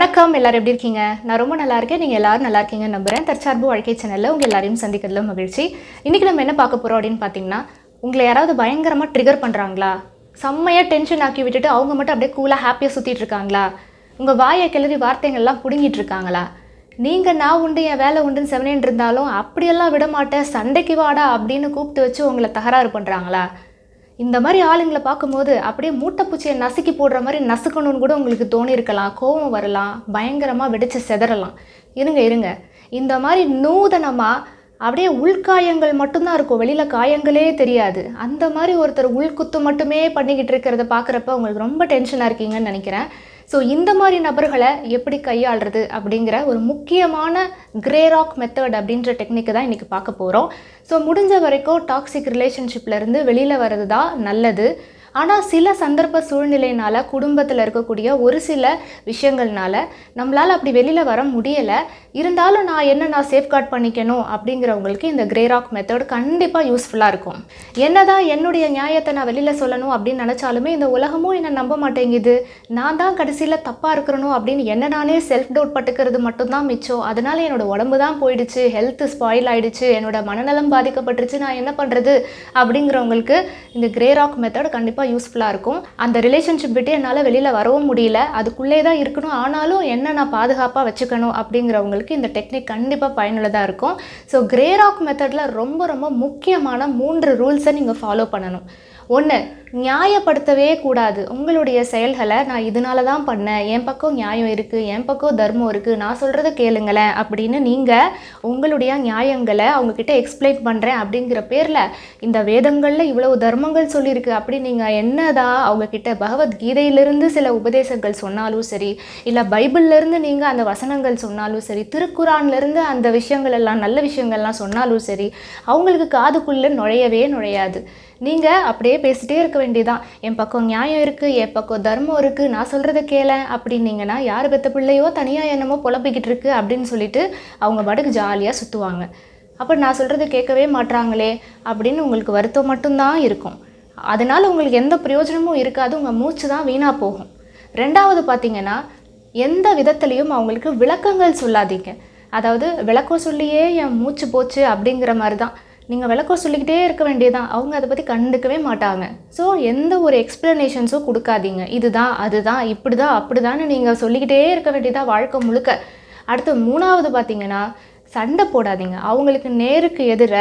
வணக்கம் எல்லாரும் எப்படி இருக்கீங்க? நான் ரொம்ப நல்லா இருக்கேன். நீங்க எல்லாரும் நல்லா இருக்கீங்கன்னு நம்புறேன். தற்சார்பு வாழ்க்கை சேனல்ல உங்க எல்லாரையும் சந்திக்கிறதுல மகிழ்ச்சி. இன்னைக்கு நம்ம என்ன பார்க்க போறோம் அப்படின்னு பார்த்தீங்கன்னா, உங்களை யாராவது பயங்கரமா ட்ரிகர் பண்றாங்களா? செம்மையா டென்ஷன் ஆக்கி விட்டுட்டு அவங்க மட்டும் அப்படியே கூலா ஹாப்பியா சுத்திட்டு இருக்காங்களா? உங்க வாயை கிளறி வார்த்தைகள்லாம் புடுங்கிட்டு இருக்காங்களா? நீங்க நான் உண்டு என் வேலை உண்டுன்னு செவனேன்னு இருந்தாலும் அப்படியெல்லாம் விட மாட்டேன் சண்டைக்கு வாடா அப்படின்னு கூப்பிட்டு வச்சு உங்களை தகராறு பண்றாங்களா? இந்த மாதிரி ஆளுங்களை பார்க்கும்போது அப்படியே மூட்டைப்பூச்சியை நசுக்கி போடுற மாதிரி நசுக்கணும்னு கூட உங்களுக்கு தோணியிருக்கலாம், கோபம் வரலாம், பயங்கரமாக வெடிச்சு செதறலாம். இருங்க இந்த மாதிரி நூதனமாக அப்படியே உள்காயங்கள் மட்டும்தான் இருக்கும், வெளியில் காயங்களே தெரியாது. அந்த மாதிரி ஒருத்தர் உள்குத்து மட்டுமே பண்ணிக்கிட்டு இருக்கிறத பார்க்குறப்ப உங்களுக்கு ரொம்ப டென்ஷனாக இருக்கீங்கன்னு நினைக்கிறேன். ஸோ இந்த மாதிரி நபர்களை எப்படி கையாளுறது அப்படிங்கிற ஒரு முக்கியமான GrayRock மெத்தட் அப்படின்ற டெக்னிக்கை தான் இன்றைக்கி பார்க்க போகிறோம். ஸோ முடிஞ்ச வரைக்கும் டாக்ஸிக் ரிலேஷன்ஷிப்லேருந்து வெளியில் வர்றது தான் நல்லது. ஆனால் சில சந்தர்ப்ப சூழ்நிலையினால் குடும்பத்தில் இருக்கக்கூடிய ஒரு சில விஷயங்கள்னால நம்மளால் அப்படி வெளியில் வர முடியலை. இருந்தாலும் நான் சேஃப்கார்ட் பண்ணிக்கணும் அப்படிங்கிறவங்களுக்கு இந்த GrayRock மெத்தட் கண்டிப்பாக யூஸ்ஃபுல்லாக இருக்கும். என்னதான் என்னுடைய நியாயத்தை நான் வெளியில் சொல்லணும் அப்படின்னு நினச்சாலுமே இந்த உலகமும் என்னை நம்ப மாட்டேங்குது, நான் தான் கடைசியில் தப்பாக இருக்கிறணும் அப்படின்னு என்ன நானே செல்ஃப் டவுட் பட்டுக்கிறது மட்டும்தான் மிச்சம். அதனால என்னோடய உடம்பு தான் போயிடுச்சு, ஹெல்த் ஸ்பாயில் ஆகிடுச்சு, என்னோட மனநலம் பாதிக்கப்பட்டுருச்சு, நான் என்ன பண்ணுறது அப்படிங்கிறவங்களுக்கு இந்த GrayRock மெத்தட் கண்டிப்பாக யூஸ்ஃபுல்லாக இருக்கும். அந்த ரிலேஷன்ஷிப் விட்டு என்னால் வெளியில் வரவும் முடியல, அதுக்குள்ளே தான் இருக்கணும், ஆனாலும் என்ன நான் பாதுகாப்பாக வச்சுக்கணும் அப்படிங்கிறவங்களுக்கு இந்த டெக்னிக் கண்டிப்பாக பயனுள்ளதாக இருக்கும். ஸோ GrayRock மெத்தடில் ரொம்ப ரொம்ப முக்கியமான 3 ரூல்ஸை நீங்கள் ஃபாலோ பண்ணணும். 1, நியாயப்படுத்தவே கூடாது. உங்களுடைய செயல்களை நான் இதனால தான் பண்ணேன், என் பக்கம் நியாயம் இருக்குது, என் பக்கம் தர்மம் இருக்குது, நான் சொல்கிறத கேளுங்களேன் அப்படின்னு நீங்கள் உங்களுடைய நியாயங்களை அவங்கக்கிட்ட எக்ஸ்பிளைன் பண்ணுறேன் அப்படிங்கிற பேரில் இந்த வேதங்களில் இவ்வளவு தர்மங்கள் சொல்லியிருக்கு அப்படி நீங்கள் என்னதான் அவங்கக்கிட்ட பகவத்கீதையிலிருந்து சில உபதேசங்கள் சொன்னாலும் சரி, இல்லை பைபிள்லேருந்து நீங்கள் அந்த வசனங்கள் சொன்னாலும் சரி, திருக்குரான்லேருந்து அந்த விஷயங்கள் எல்லாம் நல்ல விஷயங்கள்லாம் சொன்னாலும் சரி, அவங்களுக்கு காதுக்குள்ளே நுழையாது. நீங்கள் அப்படியே பேசிகிட்டே இருக்க வேண்டியதான், என் பக்கம் நியாயம் இருக்குது, என் பக்கம் தர்மம் இருக்குது, நான் சொல்கிறத கேளேன் அப்படின்னீங்கன்னா யார் பெற்ற பிள்ளையோ தனியாக என்னமோ புலம்பிக்கிட்டு இருக்கு அப்படின்னு சொல்லிட்டு அவங்க பாட்டுக்கு ஜாலியாக சுற்றுவாங்க. அப்போ நான் சொல்கிறத கேட்கவே மாட்டாங்களே அப்படின்னு உங்களுக்கு வருத்தம் மட்டும்தான் இருக்கும். அதனால் உங்களுக்கு எந்த பிரயோஜனமும் இருக்காது, உங்கள் மூச்சு தான் வீணாக போகும். 2வது பார்த்தீங்கன்னா, எந்த விதத்துலேயும் அவங்களுக்கு விளக்கங்கள் சொல்லாதீங்க. அதாவது விளக்கம் சொல்லியே என் மூச்சு போச்சு அப்படிங்கிற மாதிரி தான் நீங்கள் விளக்கம் சொல்லிக்கிட்டே இருக்க வேண்டியதான், அவங்க அதை பற்றி கண்டுக்கவே மாட்டாங்க. ஸோ எந்த ஒரு எக்ஸ்ப்ளனேஷன்ஸும் கொடுக்காதீங்க, இதுதான் அதுதான் இப்படி தான் அப்படி தான்னு நீங்கள் சொல்லிக்கிட்டே இருக்க வேண்டியதான் வாழ்க்கை முழுக்க. அடுத்து 3வது பார்த்தீங்கன்னா, சண்டை போடாதீங்க. அவங்களுக்கு நேருக்கு எதிர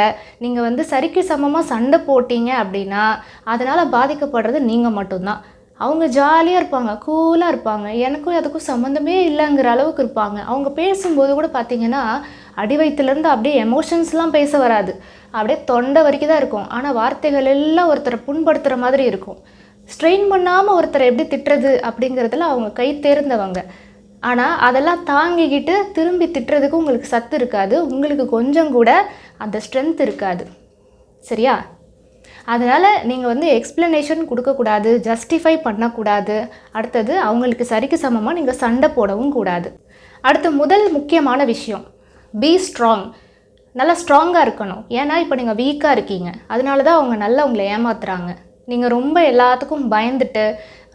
நீங்கள் சரிக்கு சமமாக சண்டை போட்டீங்க அப்படின்னா அதனால் பாதிக்கப்படுறது நீங்கள் மட்டும்தான். அவங்க ஜாலியாக இருப்பாங்க, கூலாக இருப்பாங்க, எனக்கும் அதுக்கும் சம்மந்தமே இல்லைங்கிற அளவுக்கு இருப்பாங்க. அவங்க பேசும்போது கூட பார்த்தீங்கன்னா அடி வயிற்றுலேருந்து அப்படியே எமோஷன்ஸ்லாம் பேச வராது, அப்படியே தொண்டை வரைக்கும் தான் இருக்கும். ஆனால் வார்த்தைகள் எல்லாம் ஒருத்தரை புண்படுத்துகிற மாதிரி இருக்கும். ஸ்ட்ரெயின் பண்ணாமல் ஒருத்தரை எப்படி திட்டுறது அப்படிங்கிறதுல அவங்க கை தேர்ந்தவங்க. ஆனால் அதெல்லாம் தாங்கிக்கிட்டு திரும்பி திட்டுறதுக்கு உங்களுக்கு சத்து இருக்காது, உங்களுக்கு கொஞ்சம் கூட அந்த ஸ்ட்ரென்த் இருக்காது. சரியா? அதனால் நீங்கள் எக்ஸ்ப்ளனேஷன் கொடுக்கக்கூடாது, ஜஸ்டிஃபை பண்ணக்கூடாது. அடுத்தது அவங்களுக்கு சரிக்கு சமமாக நீங்கள் சண்டை போடவும் கூடாது. அடுத்து முதல் முக்கியமான விஷயம், பி ஸ்ட்ராங். நல்லா ஸ்ட்ராங்காக இருக்கணும். ஏன்னா இப்போ நீங்கள் வீக்காக இருக்கீங்க, அதனால தான் அவங்க நல்லா உங்களை ஏமாத்துறாங்க. நீங்கள் ரொம்ப எல்லாத்துக்கும் பயந்துட்டு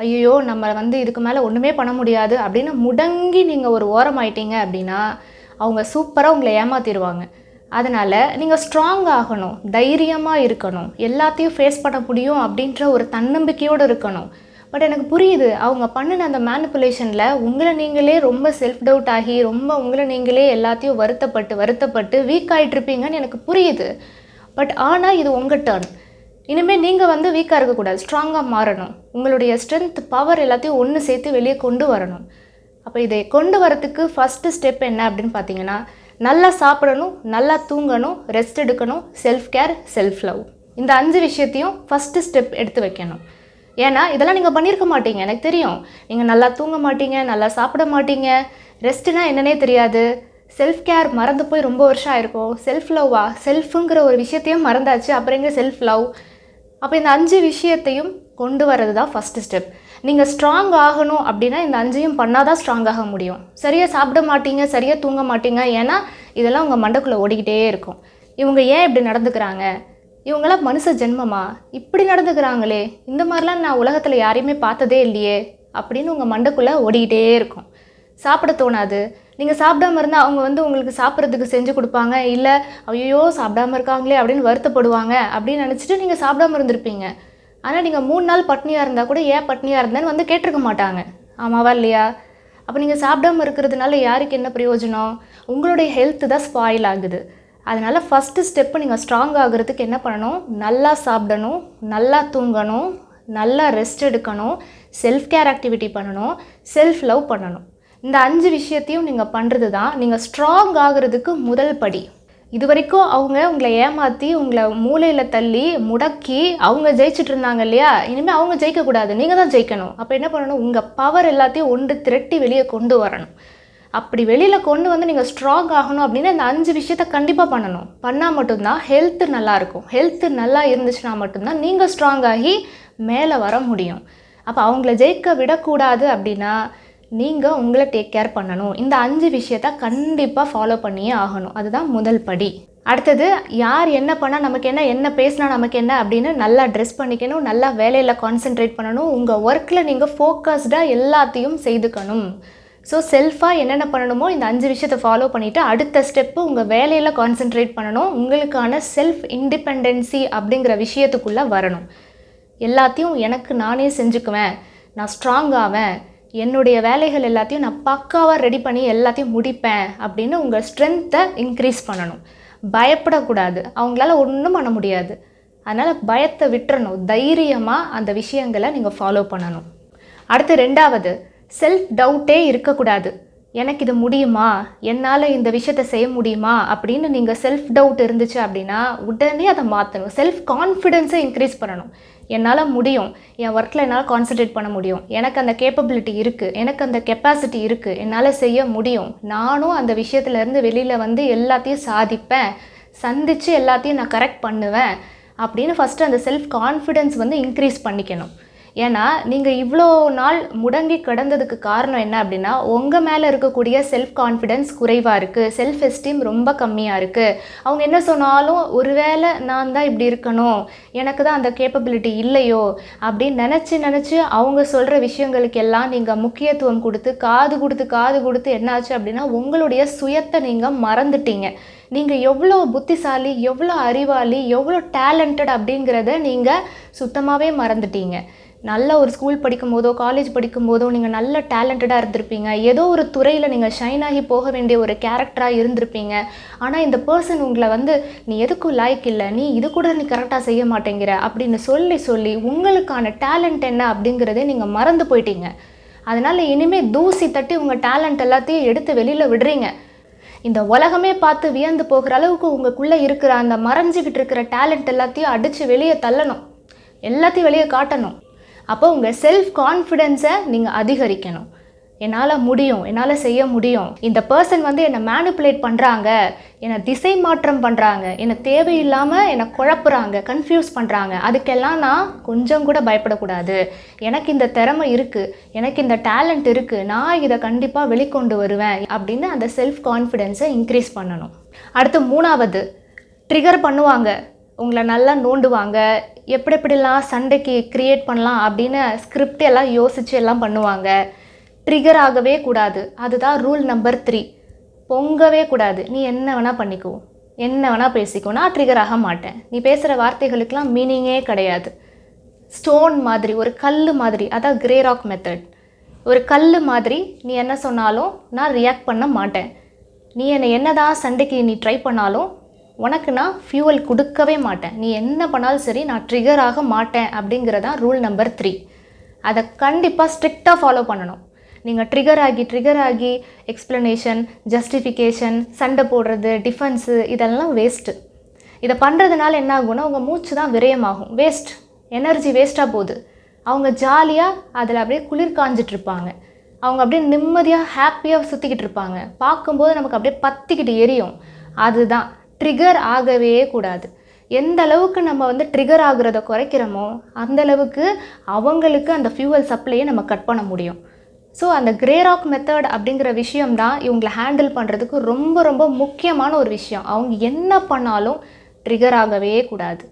ஐயோ நம்ம இதுக்கு மேலே ஒன்றுமே பண்ண முடியாது அப்படின்னு முடங்கி நீங்கள் ஒரு ஓரமாயிட்டீங்க அப்படின்னா அவங்க சூப்பராக உங்களை ஏமாற்றிடுவாங்க. அதனால் நீங்கள் ஸ்ட்ராங் ஆகணும், தைரியமாக இருக்கணும், எல்லாத்தையும் ஃபேஸ் பண்ண முடியும் அப்படின்ற ஒரு தன்னம்பிக்கையோடு இருக்கணும். பட் எனக்கு புரியுது, அவங்க பண்ணின அந்த மேனிப்புலேஷனில் உங்களை நீங்களே ரொம்ப செல்ஃப் டவுட் ஆகி ரொம்ப உங்களை நீங்களே எல்லாத்தையும் வருத்தப்பட்டு வீக் ஆகிட்ருப்பீங்கன்னு எனக்கு புரியுது. பட் ஆனால் இது உங்கள் டர்ன். இனிமேல் நீங்கள் வீக்காக இருக்கக்கூடாது, ஸ்ட்ராங்காக மாறணும். உங்களுடைய ஸ்ட்ரென்த் பவர் எல்லாத்தையும் ஒன்று சேர்த்து வெளியே கொண்டு வரணும். அப்போ இதை கொண்டு வரத்துக்கு ஃபஸ்ட்டு ஸ்டெப் என்ன அப்படின்னு பார்த்தீங்கன்னா, நல்லா சாப்பிடணும், நல்லா தூங்கணும், ரெஸ்ட் எடுக்கணும், செல்ஃப் கேர், செல்ஃப் லவ். இந்த 5 விஷயத்தையும் ஃபஸ்ட்டு ஸ்டெப் எடுத்து வைக்கணும். ஏன்னா இதெல்லாம் நீங்கள் பண்ணியிருக்க மாட்டீங்க, எனக்கு தெரியும். நீங்கள் நல்லா தூங்க மாட்டீங்க, நல்லா சாப்பிட மாட்டீங்க, ரெஸ்ட்டுனா என்னன்னே தெரியாது, செல்ஃப் கேர் மறந்து போய் ரொம்ப வருஷம் ஆயிருக்கும், செல்ஃப் லவ்வா, செல்ஃபுங்கிற ஒரு விஷயத்தையும் மறந்தாச்சு, அப்புறம் எங்கே செல்ஃப் லவ்? அப்போ இந்த 5 விஷயத்தையும் கொண்டு வரது தான் ஃபஸ்ட்டு ஸ்டெப். நீங்கள் ஸ்ட்ராங் ஆகணும் அப்படின்னா இந்த 5ஐயும் பண்ணால் தான் ஸ்ட்ராங் ஆக முடியும். சரியாக சாப்பிட மாட்டீங்க, சரியாக தூங்க மாட்டீங்க, ஏன்னா இதெல்லாம் உங்கள் மண்டைக்குள்ளே ஓடிக்கிட்டே இருக்கும். இவங்க ஏன் இப்படி நடந்துக்கிறாங்க, இவங்களாம் மனுஷ ஜென்மமா, இப்படி நடந்துக்கிறாங்களே, இந்த மாதிரிலாம் நான் உலகத்தில் யாரையுமே பார்த்ததே இல்லையே அப்படின்னு உங்கள் மண்டைக்குள்ளே ஓடிக்கிட்டே இருக்கும். சாப்பிட தோணாது. நீங்கள் சாப்பிடாம இருந்தால் அவங்க வந்து உங்களுக்கு சாப்பிட்றதுக்கு செஞ்சு கொடுப்பாங்க, இல்லை ஐயோ சாப்பிடாம இருக்காங்களே அப்படின்னு வருத்தப்படுவாங்க அப்படின்னு நினச்சிட்டு நீங்கள் சாப்பிடாம இருந்திருப்பீங்க. ஆனால் நீங்கள் 3 நாள் பட்னியாக இருந்தால் கூட ஏன் பட்னியாக இருந்தேன்னு வந்து கேட்டிருக்க மாட்டாங்க. ஆமாவா இல்லையா? அப்போ நீங்கள் சாப்பிடாம இருக்கிறதுனால யாருக்கு என்ன பிரயோஜனம்? உங்களுடைய ஹெல்த்து தான் ஸ்பாயில் ஆகுது. அதனால் ஃபஸ்ட்டு ஸ்டெப்பு நீங்கள் ஸ்ட்ராங் ஆகிறதுக்கு என்ன பண்ணணும்? நல்லா சாப்பிடணும், நல்லா தூங்கணும், நல்லா ரெஸ்ட் எடுக்கணும், செல்ஃப் கேர் ஆக்டிவிட்டி பண்ணணும், செல்ஃப் லவ் பண்ணணும். இந்த 5 விஷயத்தையும் நீங்கள் பண்ணுறது தான் நீங்கள் ஸ்ட்ராங் ஆகிறதுக்கு முதல் படி. இது வரைக்கும் அவங்க உங்களை ஏமாற்றி உங்களை மூளையில் தள்ளி முடக்கி அவங்க ஜெயிச்சுட்டு இருந்தாங்க இல்லையா? இனிமேல் அவங்க ஜெயிக்கக்கூடாது, நீங்கள் தான் ஜெயிக்கணும். அப்போ என்ன பண்ணணும்? உங்கள் பவர் எல்லாத்தையும் ஒன்று திரட்டி வெளியே கொண்டு வரணும். அப்படி வெளியில் கொண்டு வந்து நீங்கள் ஸ்ட்ராங் ஆகணும் அப்படின்னா இந்த 5 விஷயத்த கண்டிப்பாக பண்ணணும். பண்ணால் மட்டும்தான் ஹெல்த்து நல்லாயிருக்கும். ஹெல்த்து நல்லா இருந்துச்சுன்னா மட்டும்தான் நீங்கள் ஸ்ட்ராங் ஆகி மேலே வர முடியும். அப்போ அவங்கள ஜெயிக்க விடக்கூடாது அப்படின்னா நீங்கள் உங்களை டேக் கேர் பண்ணணும். இந்த 5 விஷயத்த கண்டிப்பாக ஃபாலோ பண்ணியே ஆகணும். அதுதான் முதல் படி. அடுத்தது, யார் என்ன பண்ணால் நமக்கு என்ன, என்ன பேசினா நமக்கு என்ன அப்படின்னு நல்லா ட்ரெஸ் பண்ணிக்கணும், நல்லா வேலையில் கான்சென்ட்ரேட் பண்ணணும், உங்கள் ஒர்க்கில் நீங்கள் ஃபோக்கஸ்டாக எல்லாத்தையும் செய்துக்கணும். ஸோ செல்ஃபாக என்னென்ன பண்ணணுமோ இந்த 5 விஷயத்தை ஃபாலோ பண்ணிவிட்டு அடுத்த ஸ்டெப்பு உங்கள் வேலையில் கான்சென்ட்ரேட் பண்ணணும். உங்களுக்கான செல்ஃப் இண்டிபெண்டன்சி அப்படிங்கிற விஷயத்துக்குள்ளே வரணும். எல்லாத்தையும் எனக்கு நானே செஞ்சுக்குவேன், நான் ஸ்ட்ராங் ஆவேன், என்னுடைய வேலைகள் எல்லாத்தையும் நான் பக்காவாக ரெடி பண்ணி எல்லாத்தையும் முடிப்பேன் அப்படின்னு உங்கள் ஸ்ட்ரென்த்தை இன்க்ரீஸ் பண்ணணும். பயப்படக்கூடாது, அவங்களால ஒன்றும் பண்ண முடியாது. அதனால் பயத்தை விட்டுறணும். தைரியமாக அந்த விஷயங்களை நீங்கள் ஃபாலோ பண்ணணும். அடுத்து 2வது, செல்ஃப் டவுட்டே இருக்கக்கூடாது. எனக்கு இது முடியுமா, என்னால் இந்த விஷயத்தை செய்ய முடியுமா அப்படின்னு நீங்கள் செல்ஃப் டவுட் இருந்துச்சு அப்படின்னா உடனே அதை மாற்றணும். செல்ஃப் கான்ஃபிடென்ஸை இன்க்ரீஸ் பண்ணணும். என்னால் முடியும், என் ஒர்க்கில் என்னால் கான்சன்ட்ரேட் பண்ண முடியும், எனக்கு அந்த கேப்பபிலிட்டி இருக்குது, எனக்கு அந்த கெப்பாசிட்டி இருக்குது, என்னால் செய்ய முடியும், நானும் அந்த விஷயத்துலேருந்து வெளியில் வந்து எல்லாத்தையும் சாதிப்பேன், சந்தித்து எல்லாத்தையும் நான் கரெக்ட் பண்ணுவேன் அப்படின்னு ஃபஸ்ட்டு அந்த செல்ஃப் கான்ஃபிடென்ஸ் வந்து இன்க்ரீஸ் பண்ணிக்கணும். ஏன்னா நீங்கள் இவ்வளோ நாள் முடங்கி கிடந்ததுக்கு காரணம் என்ன அப்படின்னா உங்கள் மேலே இருக்கக்கூடிய செல்ஃப் கான்ஃபிடென்ஸ் குறைவாக இருக்குது, செல்ஃப் எஸ்டீம் ரொம்ப கம்மியாக இருக்குது. அவங்க என்ன சொன்னாலும் ஒருவேளை நான் தான் இப்படி இருக்கணும், எனக்கு தான் அந்த கேப்பபிலிட்டி இல்லையோ அப்படின்னு நினச்சி அவங்க சொல்கிற விஷயங்களுக்கு எல்லாம் நீங்கள் முக்கியத்துவம் கொடுத்து காது கொடுத்து என்னாச்சு அப்படின்னா உங்களுடைய சுயத்தை நீங்கள் மறந்துட்டீங்க. நீங்கள் எவ்வளோ புத்திசாலி, எவ்வளோ அறிவாளி, எவ்வளோ டேலண்டட் அப்படிங்கிறத நீங்கள் சுத்தமாகவே மறந்துட்டீங்க. நல்ல ஒரு ஸ்கூல் படிக்கும் போதோ காலேஜ் படிக்கும் போதோ நீங்கள் நல்ல டேலண்டடாக இருந்திருப்பீங்க, ஏதோ ஒரு துறையில் நீங்கள் ஷைன் ஆகி போக வேண்டிய ஒரு கேரக்டராக இருந்திருப்பீங்க. ஆனால் இந்த பர்சன் உங்களை வந்து நீ எதுக்கும் லாய்க்கு இல்லை, நீ இது கூட நீ கரெக்டாக செய்ய மாட்டேங்கிற அப்படின்னு சொல்லி உங்களுக்கான டேலண்ட் என்ன அப்படிங்கிறதே நீங்கள் மறந்து போயிட்டீங்க. அதனால் இனிமேல் தூசி தட்டி உங்கள் டேலண்ட் எல்லாத்தையும் எடுத்து வெளியில் விடுறீங்க. இந்த உலகமே பார்த்து வியந்து போகிற அளவுக்கு உங்களுக்குள்ளே இருக்கிற அந்த மறைஞ்சிக்கிட்டு இருக்கிற டேலண்ட் எல்லாத்தையும் அடித்து வெளியே தள்ளணும், எல்லாத்தையும் வெளியே காட்டணும். அப்போ உங்கள் செல்ஃப் கான்ஃபிடென்ஸை நீங்கள் அதிகரிக்கணும். என்னால் முடியும், என்னால் செய்ய முடியும், இந்த பர்சன் வந்து என்னை மேனிப்புலேட் பண்ணுறாங்க, என்னை திசை மாற்றம் பண்ணுறாங்க, என்னை தேவையில்லாமல் என்னை குழப்புறாங்க, கன்ஃபியூஸ் பண்ணுறாங்க, அதுக்கெல்லாம் நான் கொஞ்சம் கூட பயப்படக்கூடாது. எனக்கு இந்த திறமை இருக்குது, எனக்கு இந்த டேலண்ட் இருக்குது, நான் இதை கண்டிப்பாக வெளிக்கொண்டு வருவேன் அப்படின்னு அந்த செல்ஃப் கான்ஃபிடென்ஸை இன்க்ரீஸ் பண்ணணும். அடுத்து 3வது, ட்ரிகர் பண்ணுவாங்க, உங்களை நல்லா நோண்டுவாங்க, எப்படிலாம் சண்டைக்கு க்ரியேட் பண்ணலாம் அப்படின்னு ஸ்கிரிப்ட் எல்லாம் யோசித்து எல்லாம் பண்ணுவாங்க. ட்ரிகர் ஆகவே கூடாது. அதுதான் ரூல் நம்பர் 3. பொங்கவே கூடாது. நீ என்ன வேணால் பண்ணிக்கோ, என்ன வேணால் பேசிக்கோ, நான் ட்ரிகர் ஆக மாட்டேன். நீ பேசுகிற வார்த்தைகளுக்கெல்லாம் மீனிங்கே கிடையாது. ஸ்டோன் மாதிரி, ஒரு கல் மாதிரி, அதான் GrayRock மெத்தட். ஒரு கல் மாதிரி நீ என்ன சொன்னாலும் நான் ரியாக்ட் பண்ண மாட்டேன். நீ என்ன தான் சண்டைக்கு நீ ட்ரை பண்ணாலும் உனக்கு நான் ஃபியூவல் கொடுக்கவே மாட்டேன். நீ என்ன பண்ணாலும் சரி, நான் ட்ரிகர் ஆக மாட்டேன் அப்படிங்கிறதான் ரூல் நம்பர் 3. அதை கண்டிப்பாக ஸ்ட்ரிக்டாக ஃபாலோ பண்ணணும். நீங்கள் ட்ரிகர் ஆகி எக்ஸ்ப்ளனேஷன், ஜஸ்டிஃபிகேஷன், சண்டை போடுறது, டிஃபென்ஸு இதெல்லாம் வேஸ்ட்டு. இதை பண்ணுறதுனால என்ன ஆகும்னா உங்கள் மூச்சு தான் விரயமாகும், வேஸ்ட், எனர்ஜி வேஸ்ட்டாக போகுது. அவங்க ஜாலியாக அதில் அப்படியே குளிர் காஞ்சிட்ருப்பாங்க, அவங்க அப்படியே நிம்மதியாக ஹாப்பியாக சுற்றிக்கிட்டு இருப்பாங்க. பார்க்கும்போது நமக்கு அப்படியே பற்றிக்கிட்டு எரியும். அதுதான் ட்ரிகர் ஆகவே கூடாது. எந்த அளவுக்கு நம்ம வந்து ட்ரிகர் ஆகுறத குறைக்கிறோமோ அந்தளவுக்கு அவங்களுக்கு அந்த ஃபியூவல் சப்ளையை நம்ம கட் பண்ண முடியும். ஸோ அந்த GrayRock மெத்தட் அப்படிங்கிற விஷயம்தான் இவங்களை ஹேண்டில் பண்ணுறதுக்கு ரொம்ப ரொம்ப முக்கியமான ஒரு விஷயம். அவங்க என்ன பண்ணாலும் ட்ரிகர் ஆகவே கூடாது.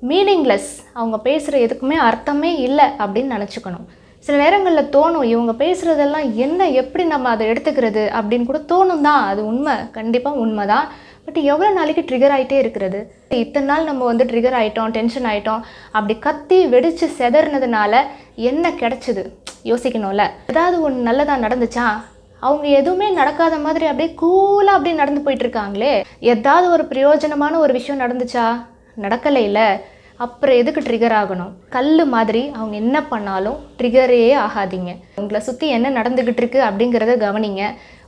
மீனிங்லெஸ், அவங்க பேசுகிற எதுக்குமே அர்த்தமே இல்லை அப்படின்னு நினச்சிக்கணும். சில நேரங்களில் தோணும் இவங்க பேசுகிறதெல்லாம் என்ன எப்படி நம்ம அதை எடுத்துக்கிறது அப்படின்னு கூட தோணும் தான். அது உண்மை, கண்டிப்பாக உண்மை தான். பட் எவ்வளோ நாளைக்கு ட்ரிகர் ஆகிட்டே இருக்கிறது? இத்தனை நாள் நம்ம வந்து ட்ரிகர் ஆகிட்டோம், டென்ஷன் ஆகிட்டோம், அப்படி கத்தி வெடித்து செதறினதுனால என்ன கிடச்சிது யோசிக்கணும்ல. ஏதாவது ஒன்று நல்லதாக நடந்துச்சா? அவங்க எதுவுமே நடக்காத மாதிரி அப்படியே கூலாக அப்படியே நடந்து போயிட்டுருக்காங்களே. ஏதாவது ஒரு பிரயோஜனமான ஒரு விஷயம் நடந்துச்சா? நடக்கலை இல்லை. அப்புறம் எதுக்கு ட்ரிகர் ஆகணும்? கல் மாதிரி அவங்க என்ன பண்ணாலும் ட்ரிகரே ஆகாதீங்க. உங்களை சுற்றி என்ன நடந்துக்கிட்டு இருக்கு அப்படிங்கிறத கவனிங்க.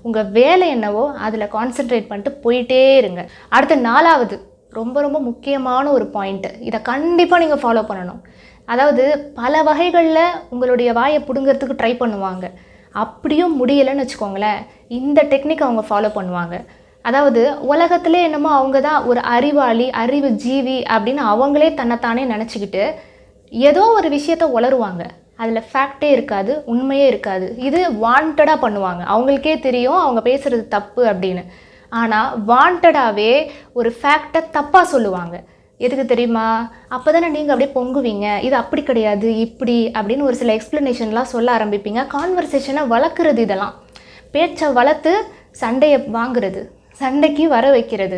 உங்கள் வேலை என்னவோ அதில் கான்சென்ட்ரேட் பண்ணிட்டு போயிட்டே இருங்க. அடுத்த 4வது ரொம்ப ரொம்ப முக்கியமான ஒரு பாயிண்ட்டு, இதை கண்டிப்பாக நீங்கள் ஃபாலோ பண்ணணும். அதாவது பல வகைகளில் உங்களுடைய வாயை பிடுங்கிறதுக்கு ட்ரை பண்ணுவாங்க. அப்படியும் முடியலைன்னு வச்சுக்கோங்களேன், இந்த டெக்னிக் அவங்க ஃபாலோ பண்ணுவாங்க. அதாவது உலகத்திலே என்னமோ அவங்க தான் ஒரு அறிவாளி, அறிவு ஜீவி அப்படின்னு அவங்களே தன்னைத்தானே நினச்சிக்கிட்டு ஏதோ ஒரு விஷயத்த உளருவாங்க. அதில் ஃபேக்டே இருக்காது, உண்மையே இருக்காது. இது வாண்டடாக பண்ணுவாங்க. அவங்களுக்கே தெரியும் அவங்க பேசுகிறது தப்பு அப்படின்னு. ஆனால் வாண்டடாகவே ஒரு ஃபேக்டை தப்பாக சொல்லுவாங்க. எதுக்கு தெரியுமா? அப்போ தானே நீங்கள் அப்படியே பொங்குவீங்க. இது அப்படி கிடையாது, இப்படி அப்படின்னு ஒரு சில எக்ஸ்ப்ளனேஷன்லாம் சொல்ல ஆரம்பிப்பீங்க. கான்வர்சேஷனை வளர்க்குறது, இதெல்லாம் பேச்சை வளர்த்து சண்டையை வாங்குறது, சண்டைக்கு வர வைக்கிறது.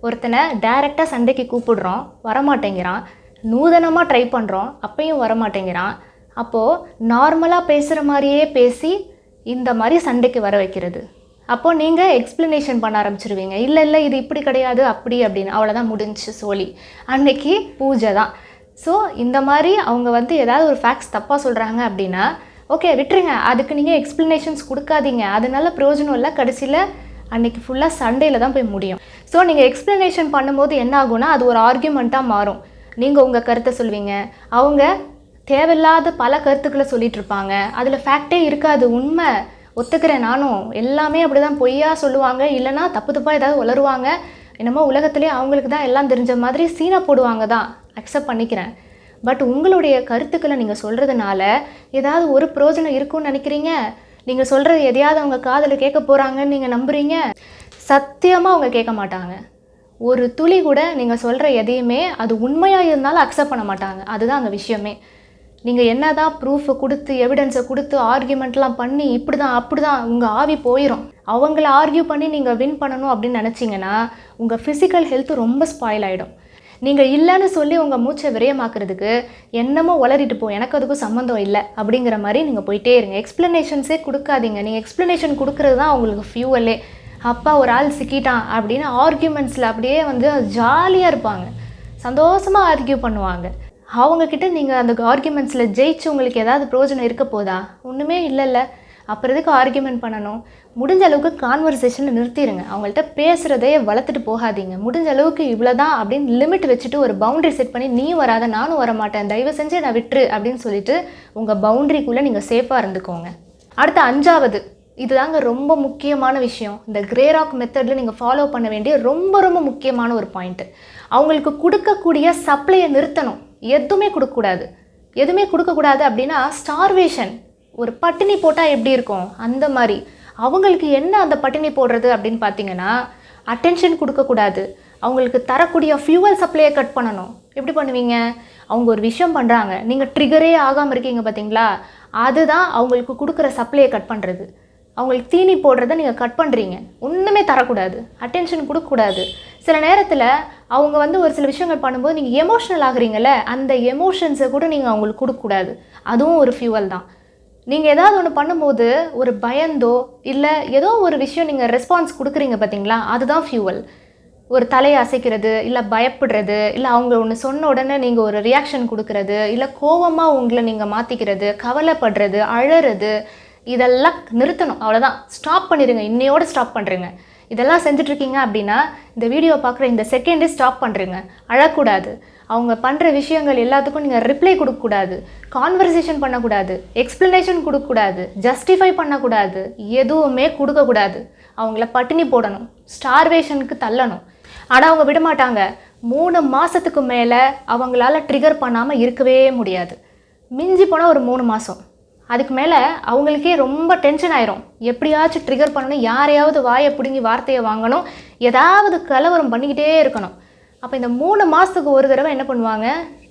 ஒருத்தனை டைரெக்டாக சண்டைக்கு கூப்பிடுறோம், வரமாட்டேங்கிறான். நூதனமாக ட்ரை பண்ணுறோம், அப்பையும் வரமாட்டேங்கிறான். அப்போது நார்மலாக பேசுகிற மாதிரியே பேசி இந்த மாதிரி சண்டைக்கு வர வைக்கிறது. அப்போது நீங்கள் எக்ஸ்ப்ளனேஷன் பண்ண ஆரம்பிச்சிருவீங்க. இல்லை இல்லை இது இப்படி கிடையாது அப்படி அப்படின்னு. அவ்வளோதான், முடிஞ்சு சோலி. அன்னைக்கு பூஜை தான். ஸோ இந்த மாதிரி அவங்க வந்து ஏதாவது ஒரு ஃபேக்ட்ஸ் தப்பாக சொல்கிறாங்க அப்படின்னா ஓகே விட்டுருங்க. அதுக்கு நீங்கள் எக்ஸ்ப்ளனேஷன்ஸ் கொடுக்காதீங்க. அதனால பிரயோஜனம் இல்லை. கடைசியில் அன்றைக்கி ஃபுல்லாக சண்டையில் தான் போய் முடியும். ஸோ நீங்கள் எக்ஸ்ப்ளனேஷன் பண்ணும்போது என்ன ஆகும்னா அது ஒரு ஆர்கியூமெண்ட்டாக மாறும். நீங்கள் உங்கள் கருத்தை சொல்வீங்க, அவங்க தேவையில்லாத பல கருத்துக்களை சொல்லிகிட்டு இருப்பாங்க. அதில் ஃபேக்டே இருக்காது. உண்மை ஒத்துக்கிறேன், நானும் எல்லாமே அப்படி தான் பொய்யா சொல்லுவாங்க. இல்லைனா தப்பு தப்பாக ஏதாவது உளருவாங்க. என்னமோ உலகத்துலேயே அவங்களுக்கு தான் எல்லாம் தெரிஞ்ச மாதிரி சீனா போடுவாங்க தான், அக்செப்ட் பண்ணிக்கிறேன். பட் உங்களுடைய கருத்துக்களை நீங்கள் சொல்கிறதுனால ஏதாவது ஒரு பிரயோஜனம் இருக்குன்னு நினைக்கிறீங்க? நீங்கள் சொல்கிறது எதையாவது அவங்க காதில் கேட்க போகிறாங்கன்னு நீங்கள் நம்புகிறீங்க? சத்தியமாக அவங்க கேட்க மாட்டாங்க. ஒரு துளி கூட நீங்கள் சொல்கிற எதையுமே அது உண்மையாக இருந்தாலும் அக்செப்ட் பண்ண மாட்டாங்க. அதுதான் அங்கே விஷயமே. நீங்கள் என்ன தான் ப்ரூஃபை கொடுத்து எவிடன்ஸை கொடுத்து ஆர்கியூமெண்ட்லாம் பண்ணி இப்படி தான் அப்படி தான் உங்கள் ஆவி போயிடும். அவங்கள ஆர்கியூ பண்ணி நீங்கள் வின் பண்ணணும் அப்படின்னு நினச்சிங்கன்னா உங்கள் ஃபிசிக்கல் ஹெல்த்து ரொம்ப ஸ்பாயில் ஆகிடும். நீங்கள் இல்லைன்னு சொல்லி உங்கள் மூச்சை விரயமாக்குறதுக்கு என்னமோ உளறிட்டு போ, எனக்கு அதுக்கும் சம்மந்தம் இல்லை அப்படிங்கிற மாதிரி நீங்கள் போயிட்டே இருங்க. எக்ஸ்ப்ளனேஷன்ஸே கொடுக்காதீங்க. நீங்கள் எக்ஸ்ப்ளனேஷன் கொடுக்குறது தான் அவங்களுக்கு ஃபியூவலே. அப்பா ஒரு ஆள் சிக்கிட்டான் அப்படின்னு ஆர்கியூமெண்ட்ஸில் அப்படியே வந்து ஜாலியாக இருப்பாங்க, சந்தோஷமாக ஆர்கியூ பண்ணுவாங்க. அவங்கக்கிட்ட நீங்கள் அந்த ஆர்கியூமெண்ட்ஸில் ஜெயிச்சு உங்களுக்கு ஏதாவது பிரயோஜனம் இருக்க போதா? ஒன்றுமே இல்லைல்ல. அப்புறம் எதுக்கு ஆர்கியூமெண்ட் பண்ணணும்? முடிஞ்ச அளவுக்கு கான்வர்சேஷனை நிறுத்திடுங்க. அவங்கள்ட்ட பேசுகிறதே வளர்த்துட்டு போகாதீங்க. முடிஞ்ச அளவுக்கு இவ்வளோ தான் அப்படின்னு லிமிட் வச்சுட்டு ஒரு பவுண்ட்ரி செட் பண்ணி நீ வராத நானும் வரமாட்டேன், தயவு செஞ்சு நான் விட்டுரு அப்படின்னு சொல்லிட்டு உங்கள் பவுண்ட்ரிக்குள்ளே நீங்கள் சேஃபாக இருந்துக்கோங்க. அடுத்த 5வது, இதுதாங்க ரொம்ப முக்கியமான விஷயம். இந்த கிரேராக் மெத்தடில் நீங்கள் ஃபாலோ பண்ண வேண்டிய ரொம்ப ரொம்ப முக்கியமான ஒரு பாயிண்ட்டு. அவங்களுக்கு கொடுக்கக்கூடிய சப்ளையை நிறுத்தணும். எதுவுமே கொடுக்கக்கூடாது. எதுவுமே கொடுக்கக்கூடாது அப்படின்னா ஸ்டார்வேஷன், ஒரு பட்டினி போட்டால் எப்படி இருக்கும் அந்த மாதிரி. அவங்களுக்கு என்ன அந்த பட்டினி போடுறது அப்படின்னு பார்த்தீங்கன்னா அட்டென்ஷன் கொடுக்கக்கூடாது. அவங்களுக்கு தரக்கூடிய ஃபியூவல் சப்ளையை கட் பண்ணணும். எப்படி பண்ணுவீங்க? அவங்க ஒரு விஷயம் பண்ணுறாங்க, நீங்கள் ட்ரிகரே ஆகாமல் இருக்கீங்க பார்த்தீங்களா, அதுதான் அவங்களுக்கு கொடுக்குற சப்ளையை கட் பண்ணுறது. அவங்களுக்கு தீனி போடுறத நீங்கள் கட் பண்ணுறீங்க. ஒன்றுமே தரக்கூடாது, அட்டென்ஷன் கொடுக்கக்கூடாது. சில நேரத்தில் அவங்க வந்து ஒரு சில விஷயங்கள் பண்ணும்போது நீங்கள் எமோஷ்னல் ஆகுறீங்கள்ல, அந்த எமோஷன்ஸை கூட நீங்கள் அவங்களுக்கு கொடுக்கக்கூடாது. அதுவும் ஒரு ஃபியூவல் தான். நீங்கள் ஏதாவது ஒன்று பண்ணும்போது ஒரு பயந்தோ இல்லை ஏதோ ஒரு விஷயம் நீங்கள் ரெஸ்பான்ஸ் கொடுக்குறீங்க பார்த்தீங்களா, அதுதான் ஃபியூவல். ஒரு தலையை அசைக்கிறது, இல்லை பயப்படுறது, இல்லை அவங்க ஒன்று சொன்ன உடனே நீங்கள் ஒரு ரியாக்ஷன் கொடுக்கறது, இல்லை கோவமாக உங்களை நீங்கள் மாற்றிக்கிறது, கவலைப்படுறது, அழறது, இதெல்லாம் நிறுத்தணும். அவ்வளோதான், ஸ்டாப் பண்ணிடுங்க. இன்னையோடு ஸ்டாப் பண்ணுறீங்க. இதெல்லாம் செஞ்சிட்ருக்கீங்க அப்படின்னா இந்த வீடியோ பார்க்குற இந்த செகண்டே ஸ்டாப் பண்ணுறீங்க. அழக்கூடாது. அவங்க பண்ணுற விஷயங்கள் எல்லாத்துக்கும் நீங்கள் ரிப்ளை கொடுக்கக்கூடாது, கான்வர்சேஷன் பண்ணக்கூடாது, எக்ஸ்ப்ளனேஷன் கொடுக்கக்கூடாது, ஜஸ்டிஃபை பண்ணக்கூடாது, எதுவுமே கொடுக்கக்கூடாது. அவங்கள பட்டினி போடணும், ஸ்டார்வேஷனுக்கு தள்ளணும். ஆனால் அவங்க விடமாட்டாங்க. 3 மாதத்துக்கு மேலே அவங்களால ட்ரிகர் பண்ணாமல் இருக்கவே முடியாது. மிஞ்சி போனால் ஒரு 3 மாதம். அதுக்கு மேலே அவங்களுக்கே ரொம்ப டென்ஷன் ஆயிரும். எப்படியாச்சும் ட்ரிகர் பண்ணணும், யாரையாவது வாயை பிடுங்கி வார்த்தையை வாங்கணும், ஏதாவது கலவரம் பண்ணிக்கிட்டே இருக்கணும். அப்போ இந்த 3 மாதத்துக்கு ஒரு தடவை என்ன பண்ணுவாங்க?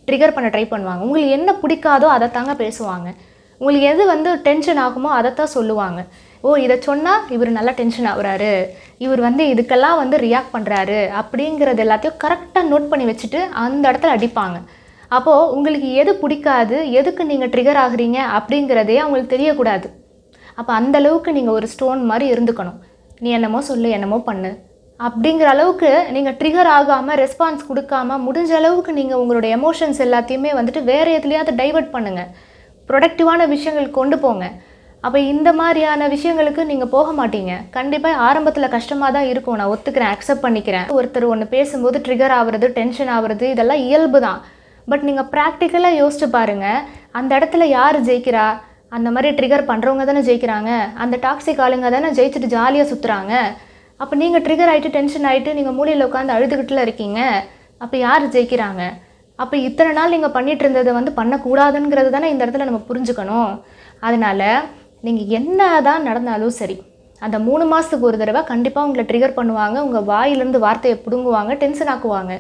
ட்ரிகர் பண்ண ட்ரை பண்ணுவாங்க. உங்களுக்கு என்ன பிடிக்காதோ அதை தாங்க பேசுவாங்க. உங்களுக்கு எது வந்து டென்ஷன் ஆகுமோ அதைத்தான் சொல்லுவாங்க. ஓ இதை சொன்னால் இவர் நல்லா டென்ஷன் ஆகுறாரு, இவர் வந்து இதுக்கெல்லாம் வந்து ரியாக்ட் பண்ணுறாரு அப்படிங்கிறது எல்லாத்தையும் கரெக்டாக நோட் பண்ணி வச்சுட்டு அந்த இடத்துல அடிப்பாங்க. அப்போது உங்களுக்கு எது பிடிக்காது, எதுக்கு நீங்கள் ட்ரிகர் ஆகுறீங்க அப்படிங்கிறதே அவங்களுக்கு தெரியக்கூடாது. அப்போ அந்தளவுக்கு நீங்கள் ஒரு ஸ்டோன் மாதிரி இருந்துக்கணும். நீ என்னமோ சொல்லு, என்னமோ பண்ணு அப்படிங்கிற அளவுக்கு நீங்கள் ட்ரிகர் ஆகாமல் ரெஸ்பான்ஸ் கொடுக்காம முடிஞ்ச அளவுக்கு நீங்கள் உங்களோட எமோஷன்ஸ் எல்லாத்தையுமே வந்துட்டு வேறு எதுலையாவது டைவர்ட் பண்ணுங்கள், ப்ரொடக்டிவான விஷயங்கள் கொண்டு போங்க. அப்போ இந்த மாதிரியான விஷயங்களுக்கு நீங்கள் போக மாட்டீங்க. கண்டிப்பாக ஆரம்பத்தில் கஷ்டமாக தான் இருக்கும், நான் ஒத்துக்கிறேன், அக்செப்ட் பண்ணிக்கிறேன். ஒருத்தர் ஒன்று பேசும்போது ட்ரிகர் ஆகுறது, டென்ஷன் ஆகுறது இதெல்லாம் இயல்பு தான். பட் நீங்கள் ப்ராக்டிக்கலாக யோசிச்சு பாருங்கள், அந்த இடத்துல யார் ஜெயிக்கிறா? அந்த மாதிரி ட்ரிகர் பண்ணுறவங்க தானே ஜெயிக்கிறாங்க. அந்த டாக்ஸிக் ஆளுங்க தானே ஜெயிச்சுட்டு ஜாலியாக சுற்றுறாங்க. அப்போ நீங்கள் ட்ரிகர் ஆகிட்டு டென்ஷன் ஆகிட்டு நீங்கள் மூலையில் உட்காந்து அழுதுகிட்டுல இருக்கீங்க. அப்போ யார் ஜெயிக்கிறாங்க? அப்போ இத்தனை நாள் நீங்கள் பண்ணிகிட்டு இருந்ததை வந்து பண்ணக்கூடாதுங்கிறது தானே இந்த இடத்துல நம்ம புரிஞ்சுக்கணும். அதனால் நீங்கள் என்ன தான் நடந்தாலும் சரி, அந்த 3 மாதத்துக்கு ஒரு தடவை கண்டிப்பாக உங்களை ட்ரிகர் பண்ணுவாங்க, உங்கள் வாயிலேருந்து வார்த்தையை பிடுங்குவாங்க, டென்ஷன் ஆக்குவாங்க.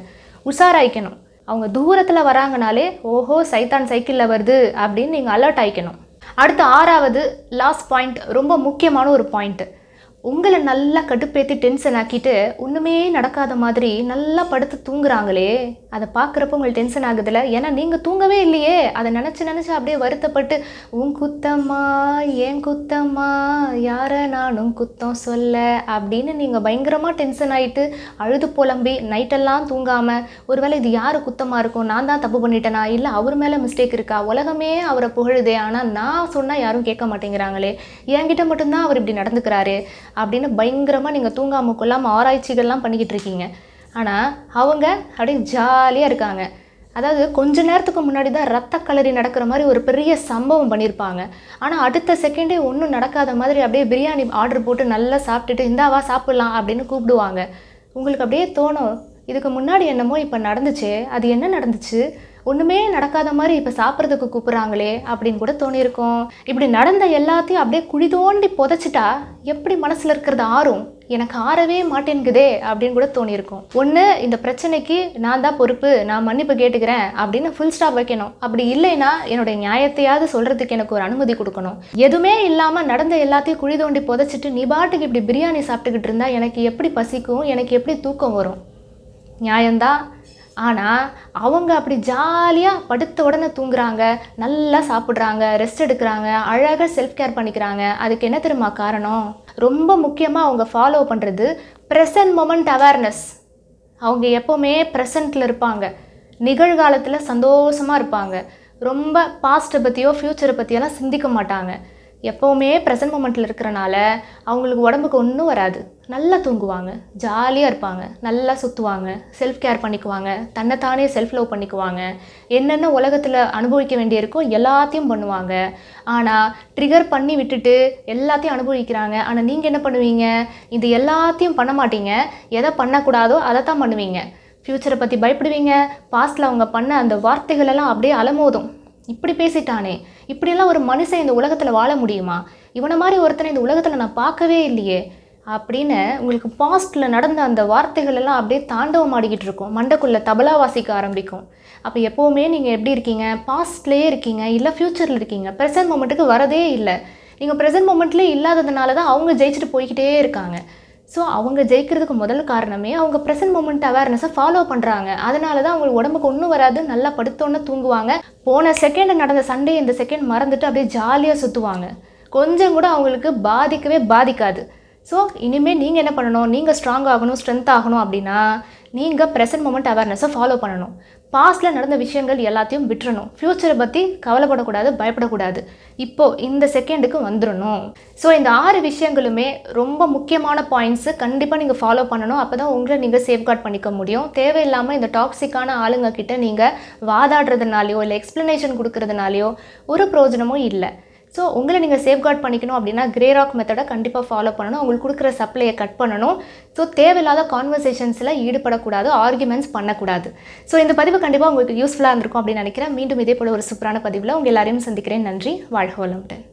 உஷாராயிக்கணும். அவங்க தூரத்தில் வராங்கனாலே ஓஹோ சைத்தான் சைக்கிளில் வருது அப்படின்னு நீங்கள் அலர்ட் ஆகிக்கணும். அடுத்து 6வது லாஸ்ட் பாயிண்ட், ரொம்ப முக்கியமான ஒரு பாயிண்ட்டு. உங்களை நல்லா கடுப்பேற்றி டென்ஷன் ஆக்கிட்டு ஒன்றுமே நடக்காத மாதிரி நல்லா படுத்து தூங்குறாங்களே, அதை பார்க்குறப்ப உங்களுக்கு டென்ஷன் ஆகுதுல்ல. ஏன்னா நீங்கள் தூங்கவே இல்லையே, அதை நினச்சி அப்படியே வருத்தப்பட்டு உன் குத்தம்மா ஏன் குத்தம்மா யாரை நானும் குத்தம் சொல்ல அப்படின்னு நீங்கள் பயங்கரமாக டென்ஷன் ஆகிட்டு அழுது புலம்பி நைட்டெல்லாம் தூங்காமல், ஒருவேளை இது யார் குத்தமாக இருக்கும், நான் தான் தப்பு பண்ணிட்டேனா, இல்லை அவர் மேலே மிஸ்டேக் இருக்கா, உலகமே அவரை புகழுதே ஆனால் நான் சொன்னால் யாரும் கேட்க மாட்டேங்கிறாங்களே, என்கிட்ட மட்டும்தான் அவர் இப்படி நடந்துக்கிறாரு அப்படின்னு பயங்கரமாக நீங்கள் தூங்காமல் கொள்ளாமல் ஆராய்ச்சிகள்லாம் பண்ணிக்கிட்டு இருக்கீங்க. ஆனால் அவங்க அப்படியே ஜாலியாக இருக்காங்க. அதாவது கொஞ்ச நேரத்துக்கு முன்னாடி தான் ரத்த களரி நடக்கிற மாதிரி ஒரு பெரிய சம்பவம் பண்ணியிருப்பாங்க. ஆனால் அடுத்த செகண்டே ஒன்றும் நடக்காத மாதிரி அப்படியே பிரியாணி ஆர்டர் போட்டு நல்லா சாப்பிட்டுட்டு இந்தாவா சாப்பிட்லாம் அப்படின்னு கூப்பிடுவாங்க. உங்களுக்கு அப்படியே தோணும், இதுக்கு முன்னாடி என்னமோ இப்போ நடந்துச்சு, அது என்ன நடந்துச்சு, ஒன்றுமே நடக்காத மாதிரி இப்போ சாப்பிட்றதுக்கு கூப்பிட்றாங்களே அப்படின்னு கூட தோணியிருக்கும். இப்படி நடந்த எல்லாத்தையும் அப்படியே குழி தோண்டி புதைச்சிட்டா எப்படி மனசில் இருக்கிறது ஆறும், எனக்கு ஆறவே மாட்டேங்குதே அப்படின்னு கூட தோணியிருக்கும். ஒன்று இந்த பிரச்சனைக்கு நான் தான் பொறுப்பு, நான் மன்னிப்பு கேட்டுக்கிறேன் அப்படின்னு ஃபுல் ஸ்டாப் வைக்கணும். அப்படி இல்லைன்னா என்னுடைய நியாயத்தையாவது சொல்கிறதுக்கு எனக்கு ஒரு அனுமதி கொடுக்கணும். எதுவுமே இல்லாமல் நடந்த எல்லாத்தையும் குழி தோண்டி புதைச்சிட்டு நீ பாட்டுக்கு இப்படி பிரியாணி சாப்பிட்டுக்கிட்டு இருந்தா எனக்கு எப்படி பசிக்கும், எனக்கு எப்படி தூக்கம் வரும்? நியாயம்தான். ஆனால் அவங்க அப்படி ஜாலியாக படுத்த உடனே தூங்குறாங்க, நல்லா சாப்பிட்றாங்க, ரெஸ்ட் எடுக்கிறாங்க, அழகாக செல்ஃப் கேர் பண்ணிக்கிறாங்க. அதுக்கு என்ன தெரியுமா காரணம்? ரொம்ப முக்கியமாக அவங்க ஃபாலோ பண்ணுறது ப்ரெசன்ட் மொமெண்ட் அவேர்னஸ். அவங்க எப்போவுமே ப்ரெசண்ட்டில் இருப்பாங்க, நிகழ்காலத்தில் சந்தோஷமாக இருப்பாங்க. ரொம்ப பாஸ்ட்டை பற்றியோ ஃப்யூச்சரை பற்றியெல்லாம் சிந்திக்க மாட்டாங்க. எப்போவுமே ப்ரெசன்ட் மொமெண்ட்டில் இருக்கிறனால அவங்களுக்கு உடம்புக்கு ஒன்றும் வராது, நல்லா தூங்குவாங்க, ஜாலியாக இருப்பாங்க, நல்லா சுற்றுவாங்க, செல்ஃப் கேர் பண்ணிக்குவாங்க, தன்னைத்தானே செல்ஃப் லவ் பண்ணிக்குவாங்க, என்னென்ன உலகத்தில் அனுபவிக்க வேண்டியிருக்கோ எல்லாத்தையும் பண்ணுவாங்க. ஆனால் ட்ரிகர் பண்ணி விட்டுட்டு எல்லாத்தையும் அனுபவிக்கிறாங்க. ஆனால் நீங்கள் என்ன பண்ணுவீங்க? இது எல்லாத்தையும் பண்ண மாட்டீங்க, எதை பண்ணக்கூடாதோ அதை தான் பண்ணுவீங்க. ஃப்யூச்சரை பற்றி பயப்படுவீங்க, பாஸ்ட்டில் அவங்க பண்ண அந்த வார்த்தைகளெல்லாம் அப்படியே அலமோதும். இப்படி பேசிட்டானே, இப்படியெல்லாம் ஒரு மனுஷன் இந்த உலகத்தில் வாழ முடியுமா, இவனை மாதிரி ஒருத்தனை இந்த உலகத்தில் நான் பார்க்கவே இல்லையே அப்படின்னு உங்களுக்கு பாஸ்ட்டில் நடந்த அந்த வார்த்தைகள் எல்லாம் அப்படியே தாண்டவம் ஆடிக்கிட்டு இருக்கும், மண்டைக்குள்ளே தபலா வாசிக்க ஆரம்பிக்கும். அப்போ எப்போவுமே நீங்கள் எப்படி இருக்கீங்க? பாஸ்ட்லேயே இருக்கீங்க, இல்லை ஃப்யூச்சரில் இருக்கீங்க, ப்ரெசன்ட் மொமெண்ட்டுக்கு வரதே இல்லை. நீங்கள் ப்ரெசன்ட் மொமெண்ட்லேயே இல்லாததுனால தான் அவங்க ஜெயிச்சுட்டு போய்கிட்டே இருக்காங்க. ஸோ அவங்க ஜெயிக்கிறதுக்கு முதல் காரணமே அவங்க ப்ரெசன்ட் மொமெண்ட் அவேர்னஸை ஃபாலோ பண்ணுறாங்க. அதனால தான் அவங்களுக்கு உடம்புக்கு ஒன்றும் வராது, நல்லா படுத்தோன்னு தூங்குவாங்க. போன செகண்ட் நடந்த சண்டே இந்த செகண்ட் மறந்துட்டு அப்படியே ஜாலியாக சுற்றுவாங்க. கொஞ்சம் கூட அவங்களுக்கு பாதிக்கவே பாதிக்காது. ஸோ இனிமேல் நீங்கள் என்ன பண்ணணும்? நீங்கள் ஸ்ட்ராங் ஆகணும், ஸ்ட்ரென்த் ஆகணும் அப்படின்னா நீங்கள் ப்ரெசன்ட் மொமெண்ட் அவேர்னஸை ஃபாலோ பண்ணணும். பாஸ்ட்டில் நடந்த விஷயங்கள் எல்லாத்தையும் விட்டுறணும். ஃப்யூச்சரை பற்றி கவலைப்படக்கூடாது, பயப்படக்கூடாது. இப்போது இந்த செகண்டுக்கு வந்துடணும். ஸோ இந்த 6 விஷயங்களுமே ரொம்ப முக்கியமான பாயிண்ட்ஸு, கண்டிப்பாக நீங்கள் ஃபாலோ பண்ணணும். அப்போ தான் உங்களை நீங்கள் சேஃப்கார்ட் பண்ணிக்க முடியும். தேவையில்லாமல் இந்த டாக்ஸிக்கான ஆளுங்க கிட்ட நீங்கள் வாதாடுறதுனாலையோ இல்லை எக்ஸ்ப்ளனேஷன் கொடுக்கறதுனாலையோ ஒரு பிரயோஜனமும் இல்லை. ஸோ உங்களை நீங்கள் சேஃப்கார்ட் பண்ணிக்கணும் அப்படின்னா GrayRock மெத்தடை கண்டிப்பாக ஃபாலோ பண்ணணும். அவங்களுக்கு கொடுக்குற சப்ளையை கட் பண்ணணும். ஸோ தேவையில்லாத கான்வர்சேஷன்ஸில் ஈடுபடக்கூடாது, ஆர்குமெண்ட்ஸ் பண்ணக்கூடாது. ஸோ இந்த பதிவு கண்டிப்பாக உங்களுக்கு யூஸ்ஃபுல்லாக இருந்திருக்கும் அப்படின்னு நினைக்கிறேன். மீண்டும் இதே போல ஒரு சூப்பரான பதிவில் உங்கள் எல்லாரையும் சந்திக்கிறேன். நன்றி. வாழ்க வளமுடன்.